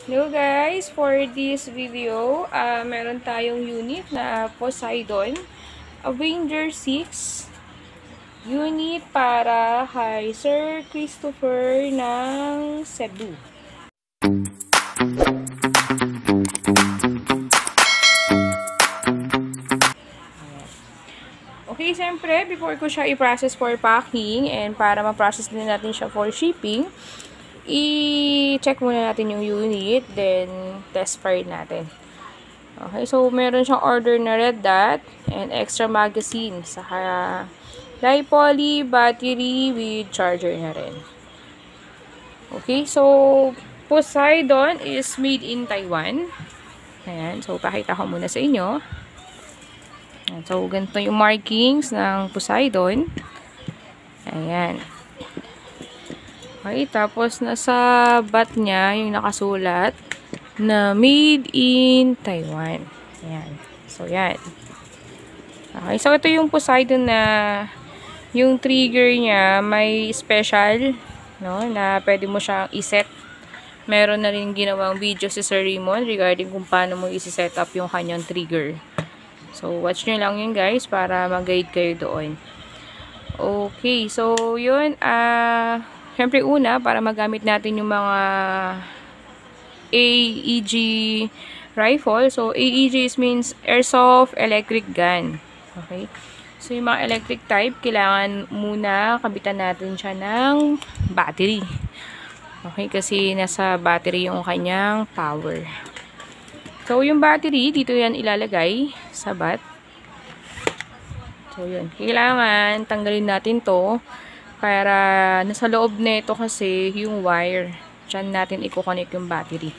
Hello guys, for this video, meron tayong unit na Poseidon Avenger 6 unit para kay Sir Christopher ng Cebu. Okay, siyempre, before ko siya i-process for packing and para ma-process din natin siya for shipping, i-check muna natin yung unit, then test fire natin. Okay, so meron siyang order na red dot and extra magazine, saka di-poly battery with charger na rin. Okay, so Poseidon is made in Taiwan. Ayan, so pakita ko muna sa inyo. Ayan, so ganito yung markings ng Poseidon. Ayan. Okay, tapos nasa bat niya yung nakasulat na made in Taiwan. Ayan. So, yan. Okay, so ito yung Poseidon na yung trigger niya may special, no, na pwede mo siyang iset. Meron na rin ginawang video si Sir Raymond regarding kung paano mo isi-set up yung kanyang trigger. So, watch nyo lang yun guys para mag-guide kayo doon. Okay, so yun, syempre una, para magamit natin yung mga AEG rifle. So, AEG means Airsoft Electric Gun. Okay? So, yung mga electric type, kailangan muna kabitan natin siya ng battery. Okay? Kasi nasa battery yung kanyang power. So, yung battery, dito yan ilalagay sa bat. So, yun. Kailangan tanggalin natin to para nasa loob nito kasi yung wire. Diyan natin i-connect yung battery.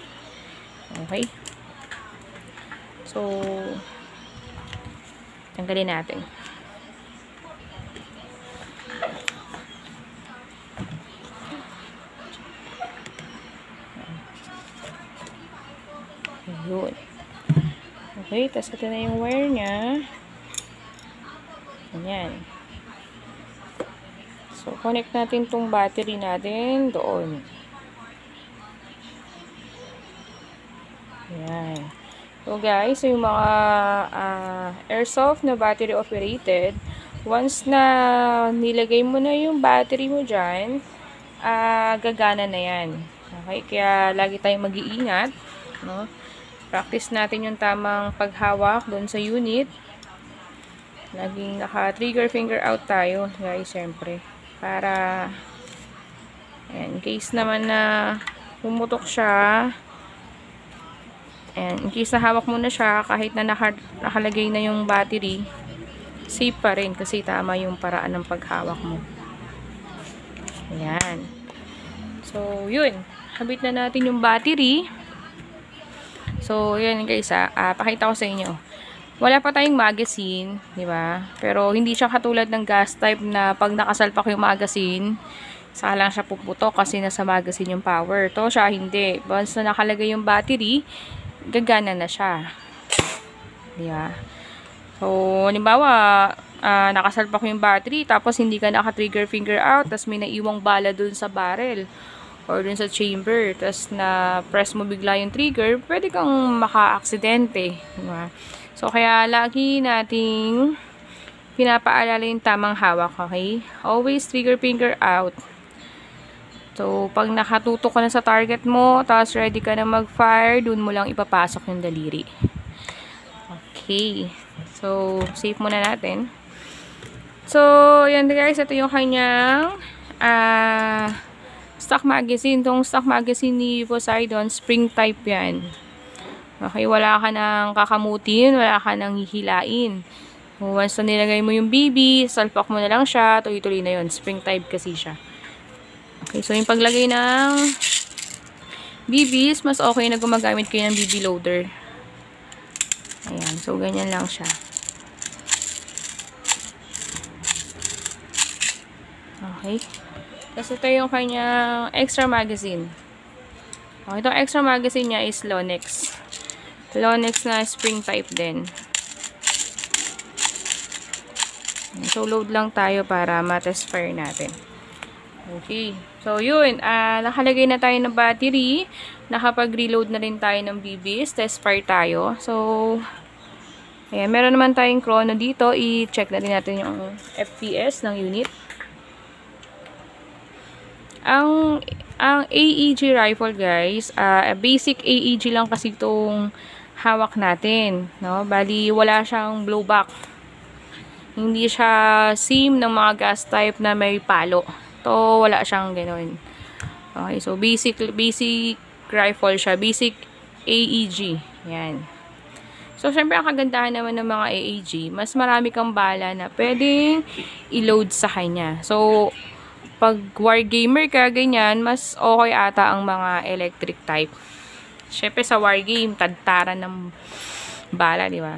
Okay? So, tanggalin natin. Ayun. Okay, tapos ito na yung wire niya. Ayan. So, connect natin tong battery natin doon. Ayan. So, guys, yung mga airsoft na battery operated, once na nilagay mo na yung battery mo dyan, gagana na yan. Okay? Kaya, lagi tayong mag-iingat. No? Practice natin yung tamang paghawak doon sa unit. Laging naka-trigger finger out tayo, guys, syempre. Para, ayan, in case naman na pumutok siya, ayan, in case na hawak mo na siya, kahit na nakalagay na yung battery, safe pa rin kasi tama yung paraan ng paghawak mo. Ayan. So, yun. Kabit na natin yung battery. So, yun guys, pakita ko sa inyo. Wala pa tayong magazine, di ba? Pero hindi siya katulad ng gas type na pag nakasalpak yung magazine, saka lang siya puputok kasi nasa magazine yung power. To siya hindi. Once na nakalagay yung battery, gagana na siya. Di ba? So, halimbawa, nakasalpak yung battery, tapos hindi ka naka-trigger finger out, tapos may naiwang bala dun sa barrel or dun sa chamber, tapos na-press mo bigla yung trigger, pwede kang maka-aksidente. Di ba? So, kaya lagi nating pinapaalala yung tamang hawak, okay? Always trigger finger out. So, pag nakatutok ka na sa target mo, tapos ready ka na mag-fire, dun mo lang ipapasok yung daliri. Okay. So, save muna natin. So, yan guys, ito yung kanyang stock magazine. Itong stock magazine ni Poseidon, spring type yan. Okay, wala ka nang kakamutin, wala ka nang hihilain. Once na nilagay mo yung BB, salpak mo na lang siya, tuloy-tuloy na yun. Spring type kasi siya. Okay, so yung paglagay ng BBs, mas okay na gumagamit kayo ng BB loader. Ayan, so ganyan lang siya. Okay. Tapos ito yung kanyang extra magazine. Okay, itong extra magazine niya is Lonex. Lonex na spring type din. So, load lang tayo para ma-test fire natin. Okay. So, yun. Nakalagay na tayo ng battery. Nakapag-reload na rin tayo ng BBs. Test fire tayo. So, ayan. Meron naman tayong chrono dito. I-check na rin natin yung FPS ng unit. Ang AEG rifle, guys, basic AEG lang kasi itong hawak natin. No? Bali, wala siyang blowback. Hindi siya same ng mga gas type na may palo. To wala siyang ganoon. Okay, so basic rifle siya, basic AEG. Yan. So syempre ang kagandahan naman ng mga AEG, mas marami kang bala na pwedeng i-load sa kanya. So pag wargamer ka ganyan, mas okay ata ang mga electric type. Syempre sa wargame, tadtaran ng bala, di ba?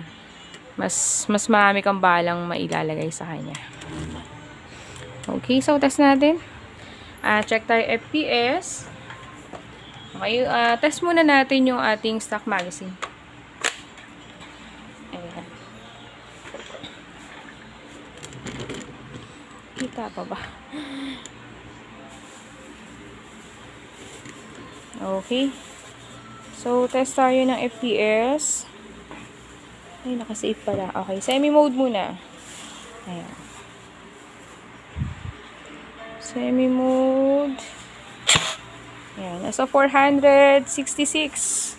Mas marami kang balang mailalagay sa kanya. Okay, so test natin. Check tayo FPS. Okay, test muna natin yung ating stock magazine. Ayan. Kita pa ba? Okay. So, test tayo ng FPS. Ay, nakasave pala. Okay, semi-mode muna. Ayan. Semi-mode. Ayan, nasa 466.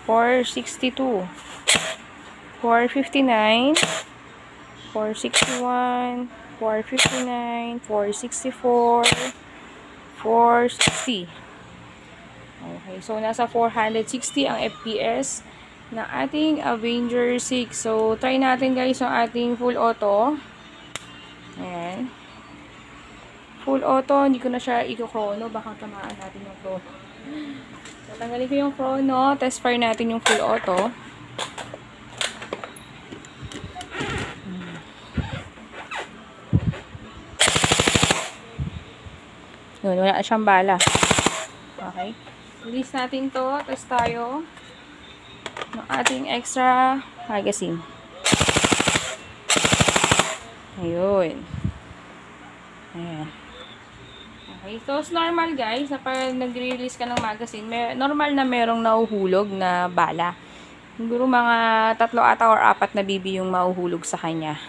462. 459. 461. 459. 464. 460. Okay, so nasa 460 ang FPS ng ating Avenger 6. So, try natin guys yung ating full auto. Ayan. Full auto, hindi ko na siya i-chrono. Baka tamaan natin yung chrono. So, tanggalin ko yung chrono. Test fire natin yung full auto. Yun, wala siyang bala. Okay. Release natin to. Test tayo ng ating extra magazine. Ayun. Ayan. Okay. So, it's normal guys, na pag nag-release ka ng magazine, normal na merong nauhulog na bala. Siguro mga 3 ata or 4 na BB yung mauhulog sa kanya.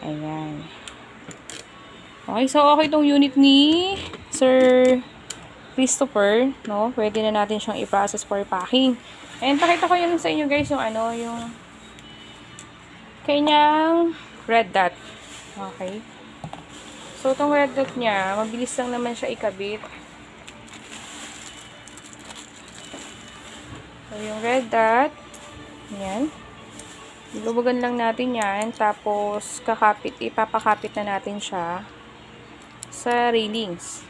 Ayan. Okay. So, okay itong unit ni Sir Christopher. No? Pwede na natin siyang i-process for packing. And pakita ko yun sa inyo guys, yung yung kanyang red dot. Okay. So, itong red dot niya, mabilis lang naman siya ikabit. So, yung red dot, yan. Ilubugan lang natin yan. Tapos, ipapakapit na natin siya sa railings.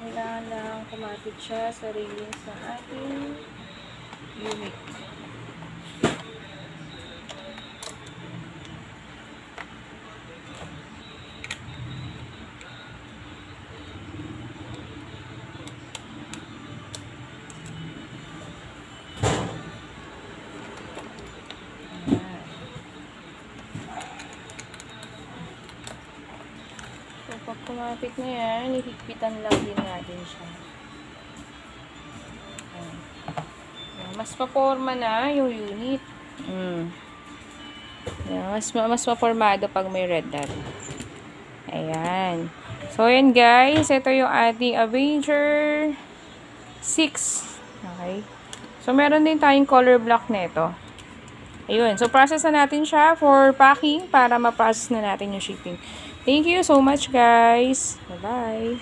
Kailangan lang kumapit siya sa railings ng ating unit. Pag kumapit na yan, hihigpitan lang din natin siya. Ayan. Mas paporma na yung unit. Ayan. Mas mapormado pag may red dot. Ayan. So, ayan guys. Ito yung ating Avenger 6. Okay. So, meron din tayong color block nito. Ayun. So, process na natin siya for packing para ma-process na natin yung shipping. Thank you so much, guys. Bye-bye.